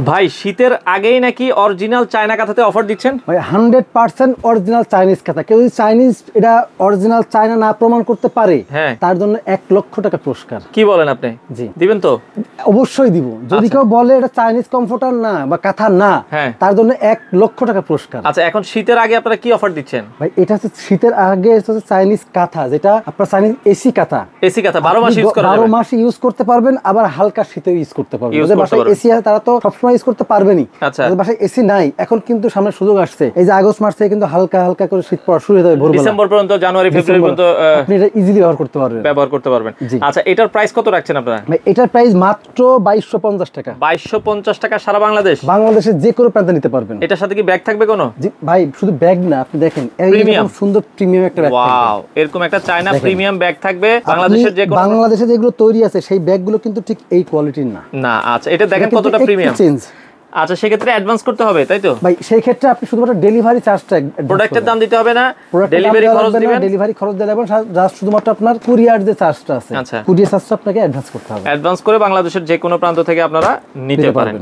ভাই শীতের আগেই নাকি অরিজিনাল চায়না কাঁথাতে অফার দিচ্ছেন? ভাই 100% অরিজিনাল চাইনিজ কাঁথা। কেউ যদি চাইনিজ এটা অরিজিনাল চায়না না প্রমাণ করতে পারে, তার জন্য 1 লক্ষ টাকা পুরস্কার। কি বলেন আপনি? জি দিবেন তো? অবশ্যই দিব। যদি কেউ বলে এটা চাইনিজ কমফোর্টার না বা কাঁথা না, তার জন্য 1 লক্ষ টাকা পুরস্কার। আচ্ছা, এখন শীতের আগে আপনারা কি অফার দিচ্ছেন? ভাই এটা হচ্ছে শীতের আগে হচ্ছে চাইনিজ কাঁথা, যেটা আপনার চাইনিজ এসি কাঁথা। এসি কাঁথা 12 মাস ইউজ করা যাবে। 12 মাস ইউজ করতে পারবেন, আবার হালকা শীতেও ইউজ করতে পারবেন। যাদের বাসায় এসি আছে তারা তো সবসময় ইউজ করতে পারবেনই। যাদের বাসায় এসি নাই, এখন কিন্তু সামনে সুযোগ আসছে। এই যে আগস্ট মাস থেকে কিন্তু হালকা হালকা করে শীত পড়া শুরু হয়ে যাবে। ডিসেম্বর পর্যন্ত, জানুয়ারি ফেব্রুয়ারি পর্যন্ত আপনি এটা ইজিলি ব্যবহার করতে পারবেন। আচ্ছা, এটার প্রাইস কত রাখছেন আপনারা? ভাই এটার প্রাইস মাত্র 2250 টাকা। 2250 টাকা সারা বাংলাদেশের যে কোনো প্রান্তে নিতে পারবেন। এটার সাথে কি ব্যাগ থাকবে কোনো? জি ভাই, শুধু ব্যাগ না, আপনি দেখেন এরকম সুন্দর প্রিমিয়াম একটা ব্যাগ থাকবে। ওয়াও, এরকম একটা চায়না প্রিমিয়াম ব্যাগ থাকবে। বাংলাদেশে যেগুলো তৈরি আছে সেই ব্যাগগুলো কিন্তু ঠিক এই কোয়ালিটির না। আচ্ছা, এটা দেখেন কতটা প্রিমিয়াম। আচ্ছা, সেক্ষেত্রে অ্যাডভান্স করতে হবে, তাই তো ভাই? সেই ক্ষেত্রে আপনি শুধুমাত্র ডেলিভারি চার্জটা, প্রোডাক্টের দাম দিতে হবে না, ডেলিভারি খরচ দিবেন। ডেলিভারি খরচ দিবেন, জাস্ট শুধুমাত্র আপনার কুরিয়ার যে চার্জটা আছে, কুরিয়ার চার্জটা আপনাকে অ্যাডভান্স করতে হবে। অ্যাডভান্স করে বাংলাদেশের যে কোনো প্রান্ত থেকে আপনারা নিতে পারেন।